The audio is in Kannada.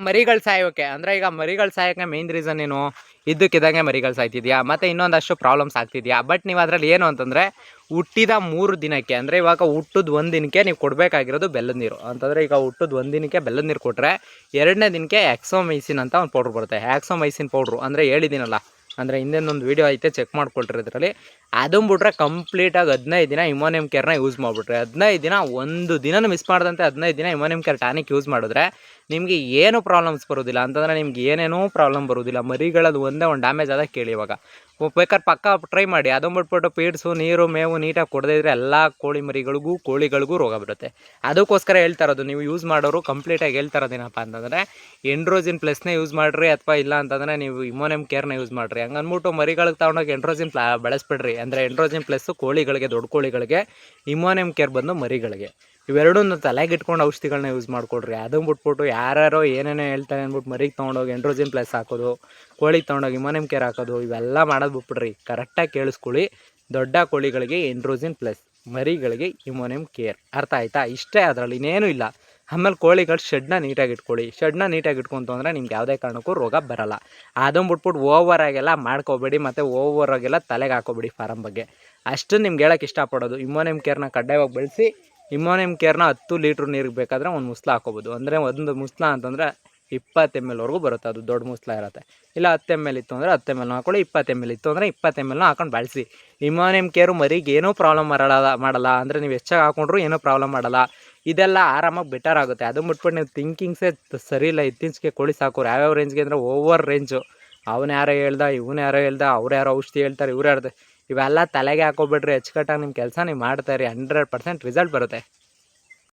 ಮರಿಗಳು ಸಾಯೋಕೆ ಅಂದರೆ ಈಗ ಮರಿಗಳು ಸಾಯೋಕೆ ಮೇನ್ ರೀಸನ್ ಏನು, ಇದ್ದಕ್ಕಿದ್ದಂಗೆ ಮರಿಗಳು ಸಾಯ್ತಿದ್ಯಾ, ಮತ್ತು ಇನ್ನೊಂದಷ್ಟು ಪ್ರಾಬ್ಲಮ್ಸ್ ಆಗ್ತಿದ್ಯಾ. ಬಟ್ ನೀವು ಅದರಲ್ಲಿ ಏನು ಅಂತಂದರೆ ಹುಟ್ಟಿದ 3 ದಿನಕ್ಕೆ ಅಂದರೆ ಇವಾಗ ಹುಟ್ಟಿದ 1 ದಿನಕ್ಕೆ ನೀವು ಕೊಡಬೇಕಾಗಿರೋದು ಬೆಲ್ಲದ ನೀರು ಅಂತಂದರೆ, ಈಗ ಹುಟ್ಟಿದ 1 ದಿನಕ್ಕೆ ಬೆಲ್ಲದ ನೀರು ಕೊಟ್ಟರೆ 2ನೇ ದಿನಕ್ಕೆ ಎಕ್ಸೋಮೈಸಿನ್ ಅಂತ ಒಂದು ಪೌಡ್ರ್ ಬರುತ್ತೆ. ಎಕ್ಸೋಮೈಸಿನ್ ಪೌಡ್ರು ಅಂದರೆ ಹೇಳಿದ್ದೀನಲ್ಲ, ಅಂದರೆ ಹಿಂದೊಂದು ವೀಡಿಯೋ ಐತೆ, ಚೆಕ್ ಮಾಡ್ಕೊಳ್ರಿ ಇದರಲ್ಲಿ. ಅದನ್ನು ಬಿಟ್ರೆ ಕಂಪ್ಲೀಟಾಗಿ 15 ದಿನ ಇಮೋನಿಯಮ್ ಕೇರ್ನ ಯೂಸ್ ಮಾಡಿಬಿಟ್ರೆ, 15 ದಿನ ಒಂದು ದಿನನೂ ಮಿಸ್ ಮಾಡ್ದಂತೆ 15 ದಿನ ಇಮೋನಿಯಮ್ ಕೇರ್ ಟಾನಿಕ್ ಯೂಸ್ ಮಾಡಿದ್ರೆ ನಿಮಗೆ ಏನು ಪ್ರಾಬ್ಲಮ್ಸ್ ಬರೋದಿಲ್ಲ. ಅಂತಂದರೆ ನಿಮ್ಗೆ ಏನೇನೋ ಪ್ರಾಬ್ಲಮ್ ಬರೋದಿಲ್ಲ. ಮರಿಗಳದ್ದು ಒಂದೇ ಒಂದು ಡ್ಯಾಮೇಜ್ ಆದಾಗ ಕೇಳಿ. ಇವಾಗ ಬೇಕಾದ್ರೆ ಪಕ್ಕ ಟ್ರೈ ಮಾಡಿ. ಅದನ್ನು ಬಿಟ್ಬಿಟ್ಟು ಪೀಡ್ಸು ನೀರು ಮೇವು ನೀಟಾಗಿ ಕೊಡದೇ ಇದ್ದರೆ ಎಲ್ಲ ಕೋಳಿ ಮರಿಗಳಿಗೂ ಕೋಳಿಗಳಿಗೂ ರೋಗ ಬರುತ್ತೆ. ಅದಕ್ಕೋಸ್ಕರ ಹೇಳ್ತಾ ಇರೋದು, ನೀವು ಯೂಸ್ ಮಾಡೋರು ಕಂಪ್ಲೀಟಾಗಿ ಹೇಳ್ತಾ ಇರೋದೇನಪ್ಪ ಅಂತಂದರೆ ಎಂಡ್ರೋಜಿನ್ ಪ್ಲಸ್ನೇ ಯೂಸ್ ಮಾಡಿರಿ, ಅಥವಾ ಇಲ್ಲ ಅಂತಂದರೆ ನೀವು ಇಮೋನಿಯಮ್ ಕೇರ್ನ ಯೂಸ್ ಮಾಡಿರಿ. ಹಂಗೆ ಅಂದ್ಬಿಟ್ಟು ಮರಿಗಳಿಗೆ ತೊಗೊಂಡೋಗಿ ಎಂಡ್ರೋಜಿನ್ ಬೆಳೆಸ್ಬಿಡ್ರಿ. ಅಂದರೆ ಎಂಡ್ರೋಜಿನ್ ಪ್ಲಸ್ಸು ಕೋಳಿಗಳಿಗೆ, ದೊಡ್ಡ ಕೋಳಿಗಳಿಗೆ, ಇಮೋನಿಯಮ್ ಕೇರ್ ಬಂದು ಮರಿಗಳಿಗೆ. ಇವೆರಡನ್ನೂ ತಲೆಗೆ ಇಟ್ಕೊಂಡು ಔಷಧಿಗಳನ್ನ ಯೂಸ್ ಮಾಡ್ಕೊಳ್ರಿ. ಅದನ್ನು ಬಿಟ್ಬಿಟ್ಟು ಯಾರ್ಯಾರೋ ಏನೇನೋ ಹೇಳ್ತಾರೆ ಅಂದ್ಬಿಟ್ಟು ಮರಿಗೆ ತೊಗೊಂಡೋಗಿ ಎಂಡ್ರೋಜಿನ್ ಪ್ಲಸ್ ಹಾಕೋದು, ಕೋಳಿಗೆ ತೊಗೊಂಡೋಗಿ ಇಮೋನಿಯಮ್ ಕೇರ್ ಹಾಕೋದು, ಇವೆಲ್ಲ ಮಾಡೋದು ಬಿಟ್ಬಿಡ್ರಿ. ಕರೆಕ್ಟಾಗಿ ಕೇಳಿಸ್ಕೊಳ್ಳಿ. ದೊಡ್ಡ ಕೋಳಿಗಳಿಗೆ ಎಂಡ್ರೋಜಿನ್ ಪ್ಲಸ್, ಮರಿಗಳಿಗೆ ಇಮೋನಿಯಮ್ ಕೇರ್. ಅರ್ಥ ಆಯ್ತಾ? ಇಷ್ಟೇ, ಅದರಲ್ಲಿ ಇನ್ನೇನು ಇಲ್ಲ. ಆಮೇಲೆ ಕೋಳಿಗಳು ಶೆಡ್ನ ನೀಟಾಗಿ ಇಟ್ಕೊಳ್ಳಿ. ಶೆಡ್ನ ನೀಟಾಗಿ ಇಟ್ಕೊಂತು ಅಂದರೆ ನಿಮ್ಗೆ ಯಾವುದೇ ಕಾರಣಕ್ಕೂ ರೋಗ ಬರೋಲ್ಲ. ಅದನ್ನು ಬಿಟ್ಬಿಟ್ಟು ಓವರಾಗೆಲ್ಲ ಮಾಡ್ಕೋಬೇಡಿ, ಮತ್ತು ಓವರಾಗೆಲ್ಲ ತಲೆಗೆ ಹಾಕೋಬೇಡಿ ಫಾರಮ್ ಬಗ್ಗೆ. ಅಷ್ಟು ನಿಮ್ಗೆ ಹೇಳೋಕ್ಕೆ ಇಷ್ಟಪಡೋದು. ಇಮೋನಿಯಮ್ ಕೇರ್ನ ಕಡ್ಡಾಯವಾಗಿ ಬೆಳೆಸಿ. ಇಮೋನಿಯಮ್ ಕೇರ್ನ 10 ಲೀಟ್ರ್ ನೀರಿಗೆ ಬೇಕಾದರೆ ಒಂದು ಮುಸ್ಲ ಹಾಕೋಬೋದು. ಅಂದರೆ ಒಂದು ಮುಸ್ಲ ಅಂತಂದರೆ 20 ml ವರೆಗೂ ಬರುತ್ತೆ. ಅದು ದೊಡ್ಡ ಮುಸ್ಲ ಇರುತ್ತೆ. ಇಲ್ಲ 10 ml ಇತ್ತು ಅಂದರೆ 10 ml ಹಾಕೊಳ್ಳಿ, 20 ml ಇತ್ತು ಅಂದರೆ 20 ml ಹಾಕೊಂಡು ಬಳಸಿ. ಇಮೋನಿಯಮ್ ಕೇರು ಮರಿಗೆ ಏನೂ ಪ್ರಾಬ್ಲಮ್ ಮಾಡಲ್ಲ. ಅಂದರೆ ನೀವು ಹೆಚ್ಚಾಗಿ ಹಾಕೊಂಡ್ರು ಏನೂ ಪ್ರಾಬ್ಲಮ್ ಮಾಡಲ್ಲ. ಇದೆಲ್ಲ ಆರಾಮಾಗಿ ಬೆಟರ್ ಆಗುತ್ತೆ. ಅದನ್ನು ಬಿಟ್ಬಿಟ್ಟು ನೀವು ಥಿಂಕಿಂಗ್ಸೇ ಸರಿ ಇಲ್ಲ. ಇತ್ತೀಚೆಗೆ ಕೋಳಿ ಸಾಕೋರು ಯಾವ್ಯಾವ ರೇಂಜ್ಗೆ ಅಂದರೆ ಓವರ್ ರೇಂಜು. ಅವನು ಯಾರೋ ಹೇಳ್ದ, ಇವನು ಯಾರೋ ಹೇಳ್ದ, ಅವ್ರು ಯಾರೋ ಔಷಧಿ ಹೇಳ್ತಾರೆ, ಇವ್ರು ಯಾರ್ದು, ಇವೆಲ್ಲ ತಲೆಗೆ ಹಾಕೋಬಿಟ್ರೆ ಅಚ್ಚುಕಟ್ಟಾಗಿ ನಿಮ್ಮ ಕೆಲಸ ನೀವು ಮಾಡ್ತಾಯಿರಿ. 100% ರಿಸಲ್ಟ್ ಬರುತ್ತೆ.